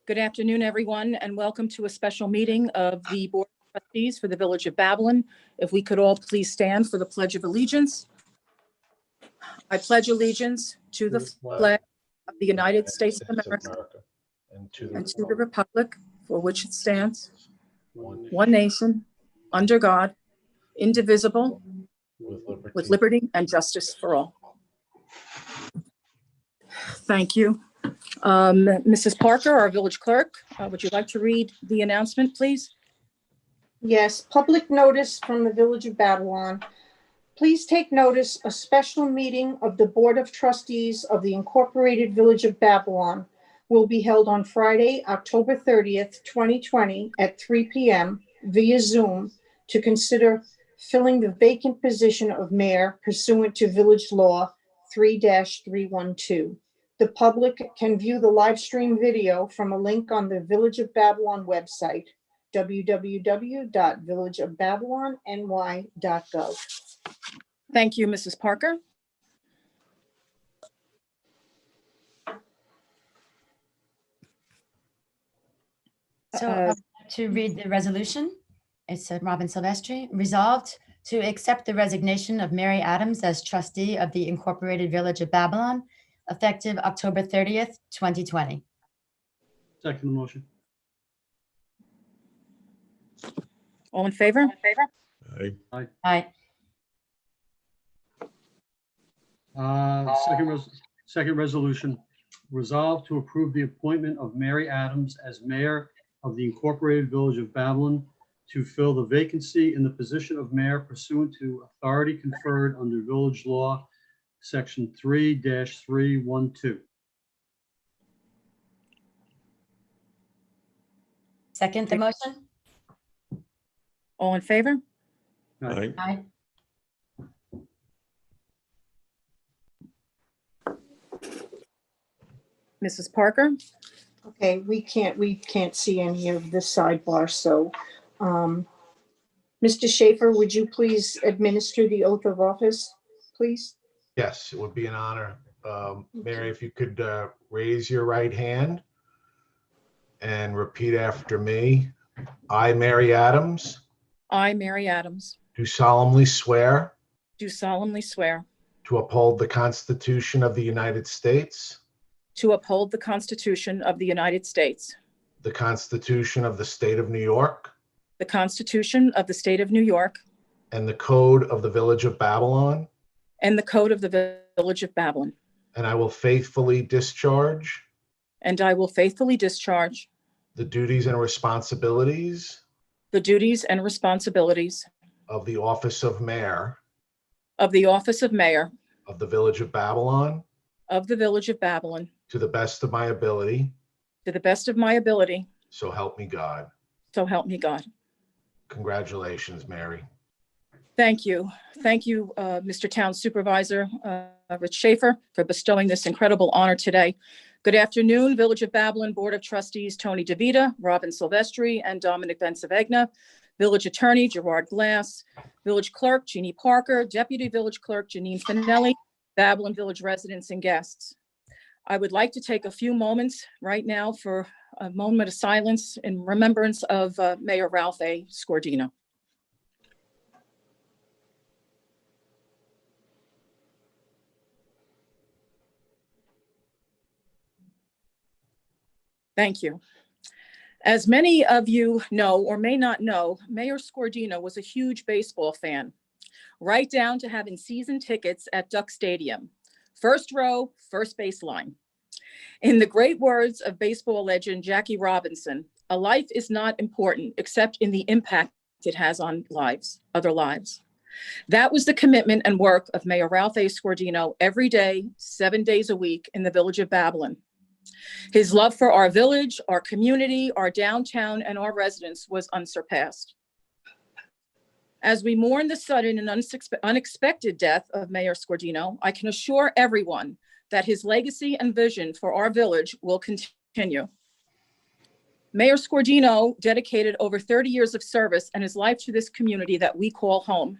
Good afternoon, everyone, and welcome to a special meeting of the Board of Trustees for the Village of Babylon. If we could all please stand for the Pledge of Allegiance. I pledge allegiance to the flag of the United States of America and to the republic for which it stands, one nation, under God, indivisible, with liberty and justice for all. Thank you. Mrs. Parker, our village clerk, would you like to read the announcement, please? Yes, public notice from the Village of Babylon. Please take notice, a special meeting of the Board of Trustees of the Incorporated Village of Babylon will be held on Friday, October 30th, 2020 at 3 p.m. via Zoom to consider filling the vacant position of mayor pursuant to Village Law 3-312. The public can view the live stream video from a link on the Village of Babylon website, www.villageofbabylonny.gov. Thank you, Mrs. Parker. So to read the resolution, it's Robin Silvestri. Resolved to accept the resignation of Mary Adams as trustee of the Incorporated Village of Babylon, effective October 30th, 2020. Second motion. All in favor? Aye. Aye. Second resolution. Resolved to approve the appointment of Mary Adams as mayor of the Incorporated Village of Babylon to fill the vacancy in the position of mayor pursuant to authority conferred under Village Law, Section 3-312. Second the motion? All in favor? Aye. Aye. Mrs. Parker? Okay, we can't see any of this sidebar, so Mr. Schaefer, would you please administer the oath of office, please? Yes, it would be an honor. Mary, if you could raise your right hand and repeat after me. I, Mary Adams, I, Mary Adams, do solemnly swear do solemnly swear to uphold the Constitution of the United States, to uphold the Constitution of the United States, the Constitution of the State of New York, the Constitution of the State of New York, and the Code of the Village of Babylon, and the Code of the Village of Babylon, and I will faithfully discharge and I will faithfully discharge the duties and responsibilities the duties and responsibilities of the office of mayor of the office of mayor of the Village of Babylon of the Village of Babylon to the best of my ability, to the best of my ability, so help me God. so help me God. Congratulations, Mary. Thank you. Thank you, Mr. Town Supervisor Rich Schaefer, for bestowing this incredible honor today. Good afternoon, Village of Babylon Board of Trustees Tony DeVita, Robin Silvestri, and Dominic Bensavegna, Village Attorney Gerard Glass, Village Clerk Jeannie Parker, Deputy Village Clerk Janine Finelli, Babylon Village residents and guests. I would like to take a few moments right now for a moment of silence in remembrance of Mayor Ralph A. Scordino. Thank you. As many of you know or may not know, Mayor Scordino was a huge baseball fan, right down to having season tickets at Duck Stadium. First row, first baseline. In the great words of baseball legend Jackie Robinson, a life is not important except in the impact it has on lives, other lives. That was the commitment and work of Mayor Ralph A. Scordino every day, 7 days a week in the Village of Babylon. His love for our village, our community, our downtown, and our residents was unsurpassed. As we mourn the sudden and unexpected death of Mayor Scordino, I can assure everyone that his legacy and vision for our village will continue. Mayor Scordino dedicated over 30 years of service and his life to this community that we call home.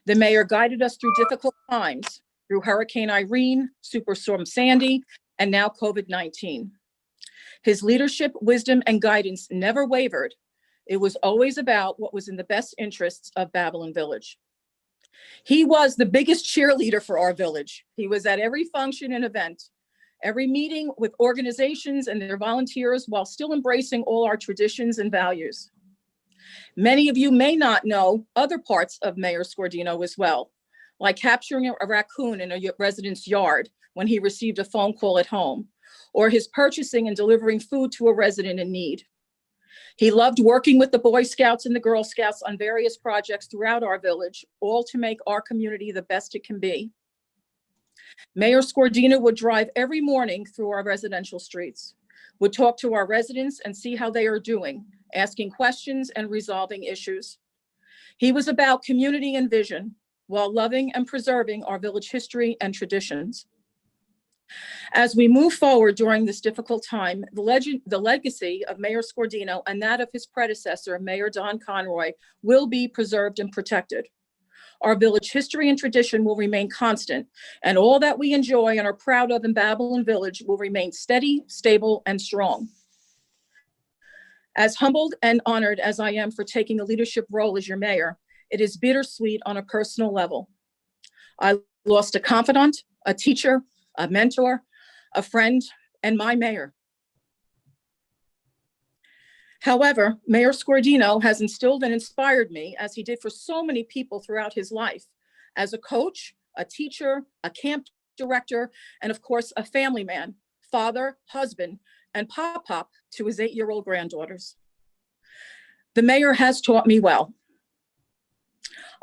The mayor guided us through difficult times, through Hurricane Irene, Superstorm Sandy, and now COVID-19. His leadership, wisdom, and guidance never wavered. It was always about what was in the best interests of Babylon Village. He was the biggest cheerleader for our village. He was at every function and event, every meeting with organizations and their volunteers, while still embracing all our traditions and values. Many of you may not know other parts of Mayor Scordino as well, like capturing a raccoon in a resident's yard when he received a phone call at home, or his purchasing and delivering food to a resident in need. He loved working with the Boy Scouts and the Girl Scouts on various projects throughout our village, all to make our community the best it can be. Mayor Scordino would drive every morning through our residential streets, would talk to our residents and see how they are doing, asking questions and resolving issues. He was about community and vision, while loving and preserving our village history and traditions. As we move forward during this difficult time, the legacy of Mayor Scordino and that of his predecessor, Mayor Don Conroy, will be preserved and protected. Our village history and tradition will remain constant, and all that we enjoy and are proud of in Babylon Village will remain steady, stable, and strong. As humbled and honored as I am for taking a leadership role as your mayor, it is bittersweet on a personal level. I lost a confidant, a teacher, a mentor, a friend, and my mayor. However, Mayor Scordino has instilled and inspired me, as he did for so many people throughout his life, as a coach, a teacher, a camp director, and of course, a family man, father, husband, and pop-pop to his 8-year-old granddaughters. The mayor has taught me well.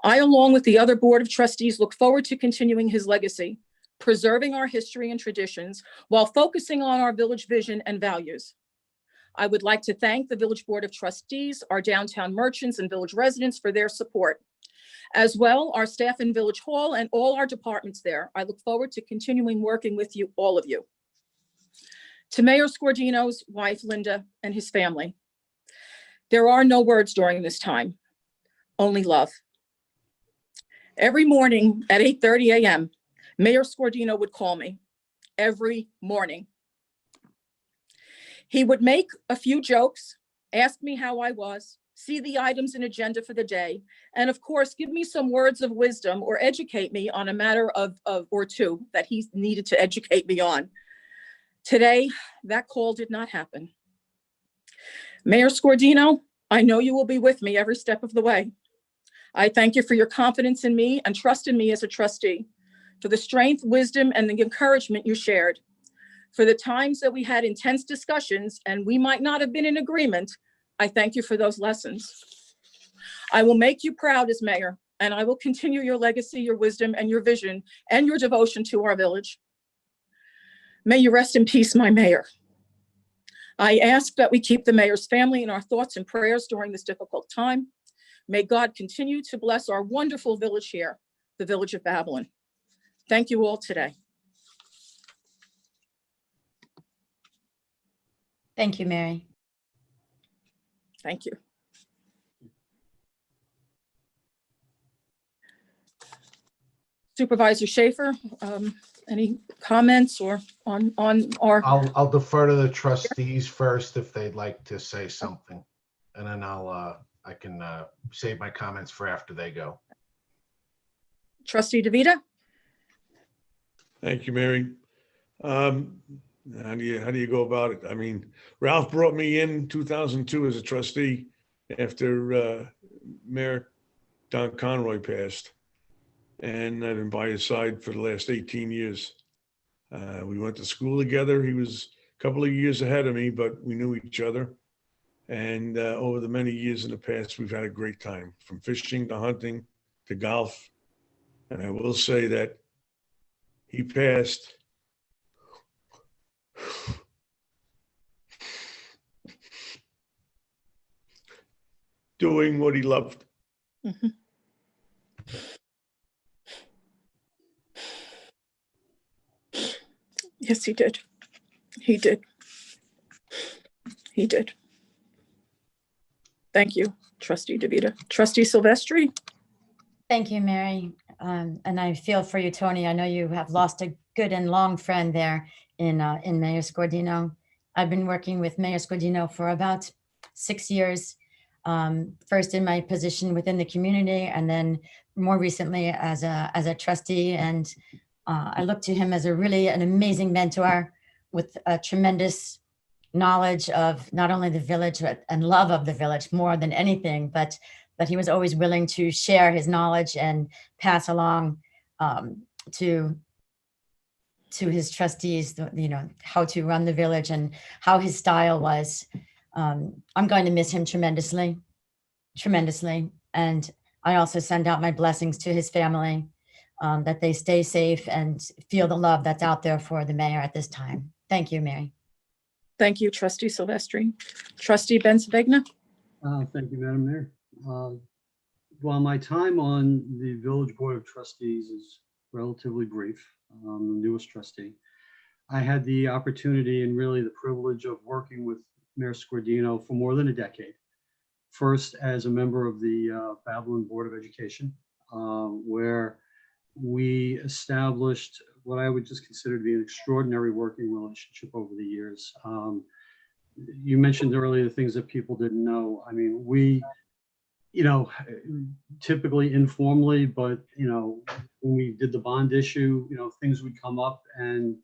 I, along with the other Board of Trustees, look forward to continuing his legacy, preserving our history and traditions while focusing on our village vision and values. I would like to thank the Village Board of Trustees, our downtown merchants and village residents for their support. As well, our staff in Village Hall and all our departments there. I look forward to continuing working with you, all of you. To Mayor Scordino's wife, Linda, and his family, there are no words during this time, only love. Every morning at 8:30 a.m., Mayor Scordino would call me every morning. He would make a few jokes, ask me how I was, see the items and agenda for the day, and of course, give me some words of wisdom or educate me on a matter or two that he needed to educate me on. Today, that call did not happen. Mayor Scordino, I know you will be with me every step of the way. I thank you for your confidence in me and trust in me as a trustee, for the strength, wisdom, and the encouragement you shared, for the times that we had intense discussions and we might not have been in agreement. I thank you for those lessons. I will make you proud as mayor, and I will continue your legacy, your wisdom, and your vision, and your devotion to our village. May you rest in peace, my mayor. I ask that we keep the mayor's family in our thoughts and prayers during this difficult time. May God continue to bless our wonderful village here, the village of Babylon. Thank you all today. Thank you, Mary. Thank you. Supervisor Schaefer, any comments or on our? I'll defer to the trustees first if they'd like to say something, and then I can save my comments for after they go. Trustee DeVita? Thank you, Mary. How do you go about it? I mean, Ralph brought me in 2002 as a trustee after Mayor Don Conroy passed, and I've been by his side for the last 18 years. We went to school together. He was a couple of years ahead of me, but we knew each other. And over the many years in the past, we've had a great time, from fishing to hunting to golf. And I will say that he passed doing what he loved. Mm-hmm. Yes, he did. He did. He did. Thank you, Trustee DeVita. Trustee Silvestri? Thank you, Mary. And I feel for you, Tony. I know you have lost a good and long friend there in Mayor Scordino. I've been working with Mayor Scordino for about 6 years. First in my position within the community, and then more recently as a trustee. And I look to him as an amazing mentor with a tremendous knowledge of not only the village and love of the village more than anything, but he was always willing to share his knowledge and pass along to his trustees, how to run the village and how his style was. I'm going to miss him tremendously. And I also send out my blessings to his family, that they stay safe and feel the love that's out there for the mayor at this time. Thank you, Mary. Thank you, Trustee Silvestri. Trustee Bensavigna? Thank you, Madam Mayor. While my time on the Village Board of Trustees is relatively brief, I'm the newest trustee, I had the opportunity and really the privilege of working with Mayor Scordino for more than a decade. First, as a member of the Babylon Board of Education, where we established what I would just consider to be an extraordinary working relationship over the years. You mentioned earlier the things that people didn't know. I mean, we, typically informally, but, when we did the bond issue, things would come up and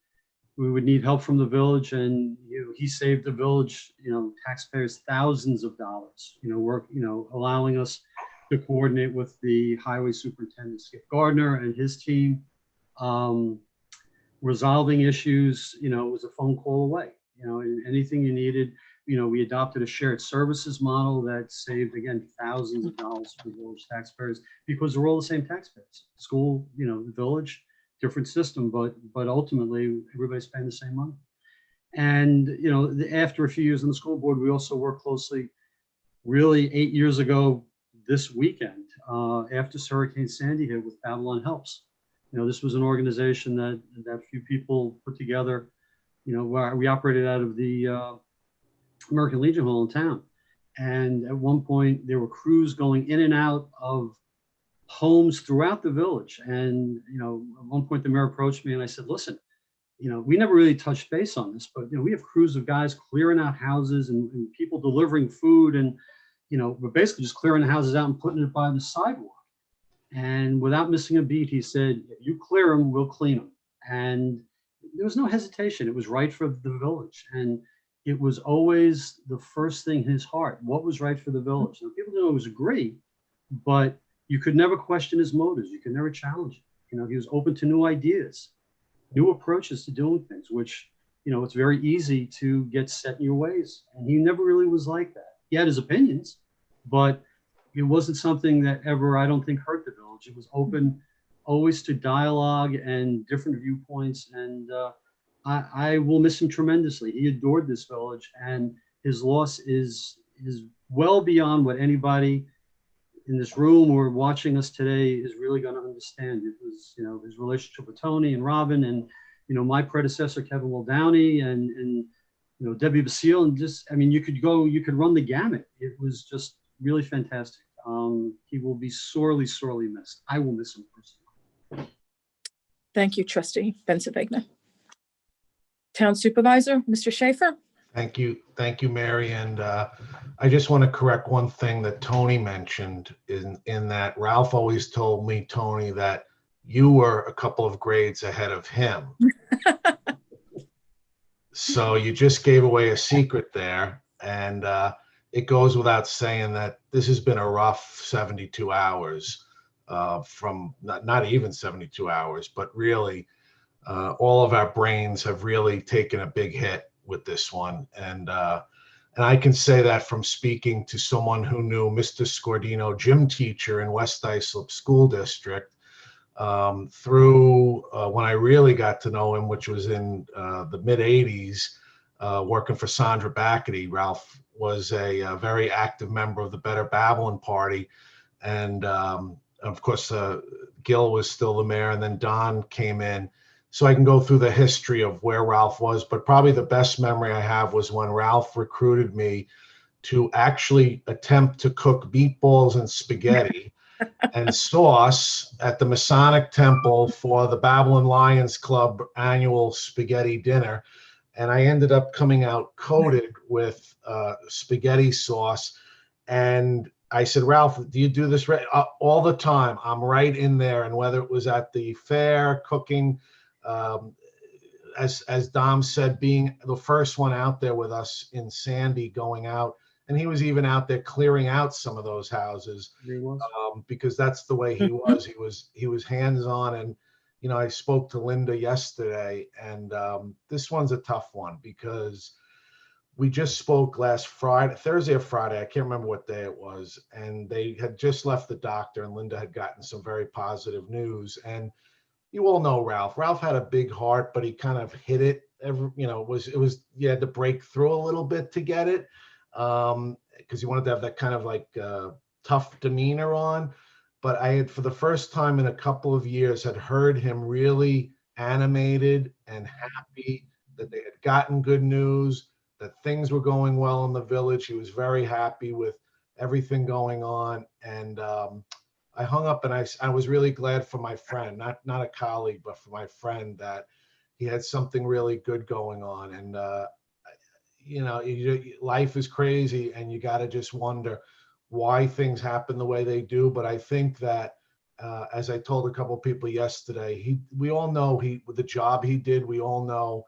we would need help from the village, and he saved the village, taxpayers thousands of dollars. Allowing us to coordinate with the highway superintendent Skip Gardner and his team, resolving issues. It was a phone call away. And anything you needed. We adopted a shared services model that saved, again, thousands of dollars for the village taxpayers, because we're all the same taxpayers. School, the village, different system, but ultimately everybody's paying the same money. And after a few years on the school board, we also worked closely, really 8 years ago this weekend, after Hurricane Sandy hit, with Babylon Helps. This was an organization that a few people put together. Where we operated out of the American Legion Hall in town, and at one point there were crews going in and out of homes throughout the village. And, at one point the mayor approached me and I said, listen, we never really touched base on this, but, we have crews of guys clearing out houses and people delivering food. And, we're basically just clearing the houses out and putting it by the sidewalk. And without missing a beat, he said, if you clear them, we'll clean them. And there was no hesitation. It was right for the village. And it was always the first thing in his heart, what was right for the village. Now, people didn't always agree, but you could never question his motives. You could never challenge it. He was open to new ideas, new approaches to doing things, which, it's very easy to get set in your ways. And he never really was like that. He had his opinions, but it wasn't something that ever, I don't think, hurt the village. It was open always to dialogue and different viewpoints. And I will miss him tremendously. He adored this village, and his loss is well beyond what anybody in this room or watching us today is really going to understand. It was, his relationship with Tony and Robin, and, my predecessor, Kevin Muldowney, and Debbie Basile, and just, you could run the gamut. It was just really fantastic. He will be sorely, sorely missed. I will miss him personally. Thank you, Trustee Bensavigna. Town Supervisor, Mr. Schaefer? Thank you, Mary. And I just want to correct one thing that Tony mentioned in that Ralph always told me, Tony, that you were a couple of grades ahead of him. So you just gave away a secret there. And it goes without saying that this has been a rough 72 hours, from not even 72 hours, but really all of our brains have really taken a big hit with this one. And I can say that from speaking to someone who knew Mr. Scordino, gym teacher in West Islip School District, through when I really got to know him, which was in the mid 80s, working for Sandra Backety. Ralph was a very active member of the Better Babylon Party. And of course, Gil was still the mayor, and then Don came in. So I can go through the history of where Ralph was, but probably the best memory I have was when Ralph recruited me to actually attempt to cook meatballs and spaghetti and sauce at the Masonic Temple for the Babylon Lions Club annual spaghetti dinner. and I ended up coming out coated with spaghetti sauce. And I said, Ralph, do you do this all the time? I'm right in there. And whether it was at the fair cooking, as Dom said, being the first one out there with us in Sandy going out, and he was even out there clearing out some of those houses, because that's the way he was. He was hands-on. And I spoke to Linda yesterday, and this one's a tough one because we just spoke last Friday, Thursday or Friday, I can't remember what day it was, and they had just left the doctor, and Linda had gotten some very positive news. And you all know Ralph. Ralph had a big heart, but he kind of hid it. You had to break through a little bit to get it, because he wanted to have that kind of like tough demeanor on. But I had, for the first time in a couple of years, had heard him really animated and happy that they had gotten good news, that things were going well in the village. He was very happy with everything going on. And I hung up, and I was really glad for my friend, not a colleague, but for my friend, that he had something really good going on. And, life is crazy, and you got to just wonder why things happen the way they do. But I think that, as I told a couple of people yesterday, we all know the job he did. We all know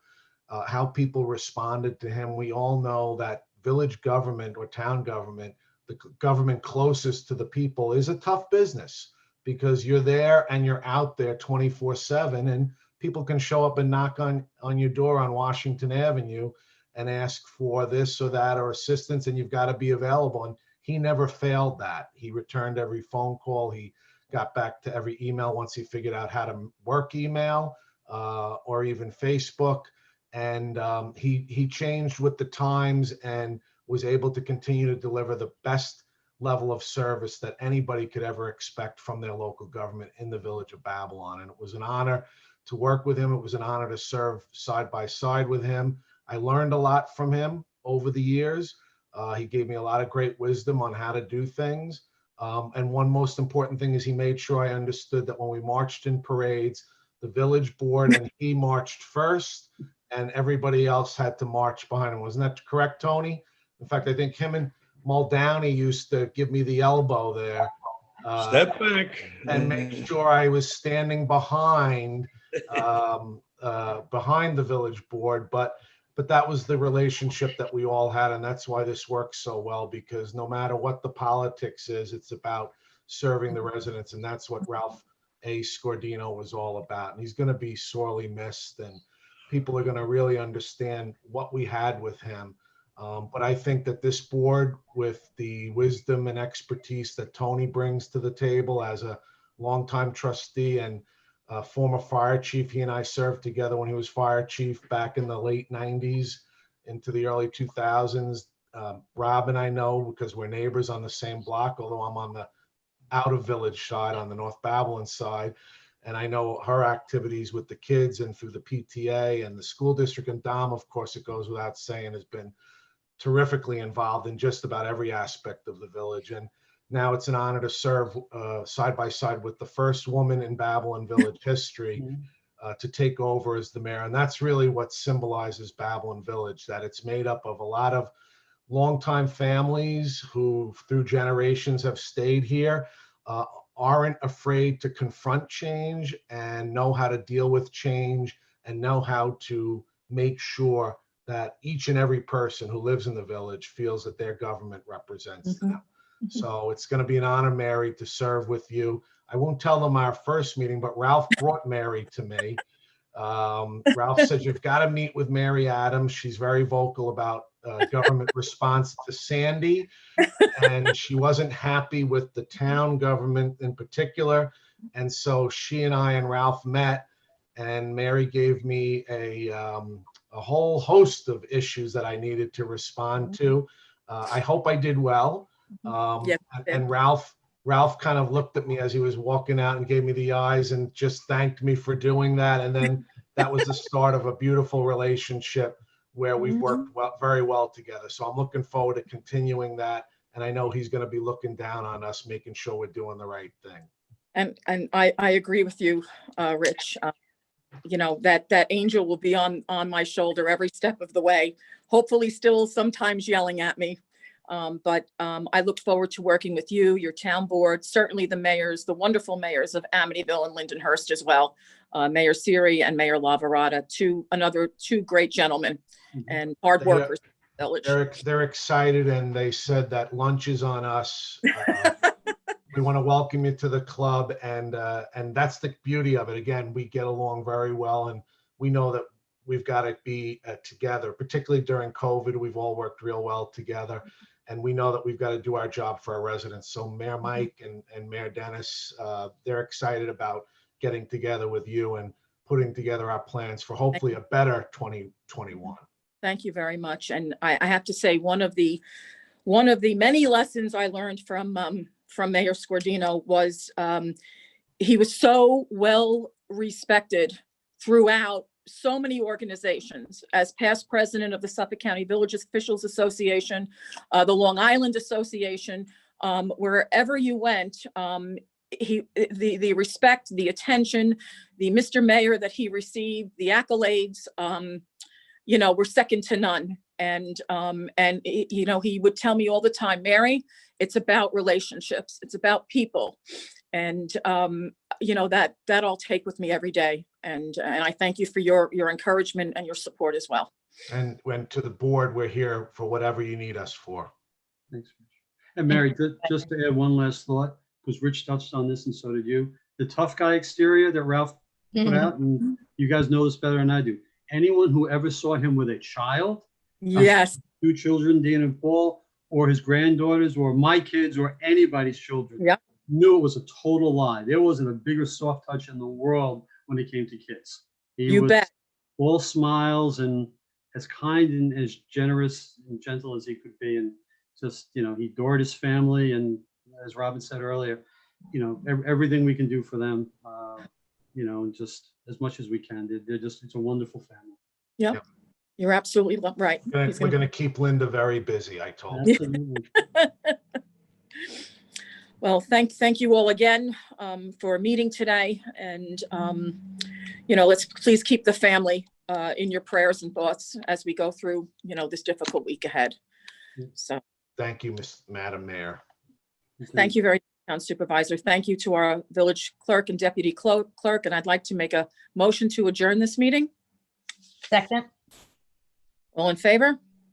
how people responded to him. We all know that village government or town government, the government closest to the people, is a tough business, because you're there and you're out there 24/7, and people can show up and knock on your door on Washington Avenue and ask for this or that or assistance, and you've got to be available. And he never failed that. He returned every phone call. He got back to every email once he figured out how to work email, or even Facebook. And he changed with the times and was able to continue to deliver the best level of service that anybody could ever expect from their local government in the village of Babylon. And it was an honor to work with him. It was an honor to serve side by side with him. I learned a lot from him over the years. He gave me a lot of great wisdom on how to do things. And one most important thing is he made sure I understood that when we marched in parades, the village board and he marched first, and everybody else had to march behind him. Wasn't that correct, Tony? In fact, I think him and Muldowney used to give me the elbow there. Step back. And make sure I was standing behind the village board. But that was the relationship that we all had. And that's why this works so well, because no matter what the politics is, it's about serving the residents. And that's what Ralph A. Scordino was all about. And he's going to be sorely missed. And people are going to really understand what we had with him. But I think that this board, with the wisdom and expertise that Tony brings to the table as a longtime trustee and former fire chief, he and I served together when he was fire chief back in the late 90s into the early 2000s. Rob and I know because we're neighbors on the same block, although I'm on the out of village side, on the North Babylon side. And I know her activities with the kids and through the PTA and the school district. And Dom, of course, it goes without saying, has been terrifically involved in just about every aspect of the village. And now it's an honor to serve side by side with the first woman in Babylon village history to take over as the mayor. And that's really what symbolizes Babylon Village, that it's made up of a lot of longtime families who through generations have stayed here, aren't afraid to confront change and know how to deal with change and know how to make sure that each and every person who lives in the village feels that their government represents them. So it's going to be an honor, Mary, to serve with you. I won't tell them our first meeting, but Ralph brought Mary to me. Ralph said, you've got to meet with Mary Adams. She's very vocal about government response to Sandy, and she wasn't happy with the town government in particular. And so she and I and Ralph met, and Mary gave me a whole host of issues that I needed to respond to. I hope I did well. And Ralph kind of looked at me as he was walking out and gave me the eyes and just thanked me for doing that. And then that was the start of a beautiful relationship where we've worked very well together. So I'm looking forward to continuing that. And I know he's going to be looking down on us, making sure we're doing the right thing. And I agree with you, Rich. you know, that angel will be on my shoulder every step of the way, hopefully still sometimes yelling at me. But I look forward to working with you, your town board, certainly the mayors, the wonderful mayors of Amityville and Lindenhurst as well, Mayor Siri and Mayor Lavarada, two great gentlemen and hard They are- workers. in the village. They're excited, and they said that lunch is on us. We want to welcome you to the club, and that's the beauty of it. Again, we get along very well, and we know that we've got to be together, particularly during COVID. We've all worked real well together, and we know that we've got to do our job for our residents. So Mayor Mike and Mayor Dennis, they're excited about getting together with you and putting together our plans for hopefully a better 2021. Thank you very much. And I have to say, one of the many lessons I learned from Mayor Scordino was he was so well respected throughout so many organizations. As past president of the Suffolk County Village Officials Association, the Long Island Association, wherever you went, the respect, the attention, the Mr. Mayor that he received, the accolades, you know, were second to none. And you know, he would tell me all the time, Mary, it's about relationships. It's about people. And, you know, that I'll take with me every day. And I thank you for your encouragement and your support as well. And when to the board, we're here for whatever you need us for. Thanks, Rich. And Mary, just to add one last thought, because Rich touched on this and so did you. The tough guy exterior that Ralph put out, and you guys know this better than I do. Anyone who ever saw him with a child, Yes. 2 children, Dean and Paul, or his granddaughters, or my kids, or anybody's children, Yeah. knew it was a total lie. There wasn't a bigger soft touch in the world when it came to kids. He You was bet. all smiles and as kind and as generous and gentle as he could be. And just, you know, he adored his family. And as Robin said earlier, you know, everything we can do for them, you know, and just as much as we can. They're just, it's a wonderful family. Yep. Yep. You're absolutely right. He's We're gonna- going to keep Linda very busy, I told you. Absolutely. Well, thank you all again for meeting today. And, you know, let's please keep the family in your prayers and thoughts as we go through, you know, this difficult week ahead. So Thank you, Madam Mayor. thank you very much, Town Supervisor. Thank you to our village clerk and deputy clerk. And I'd like to make a motion to adjourn this meeting. Second. All in favor?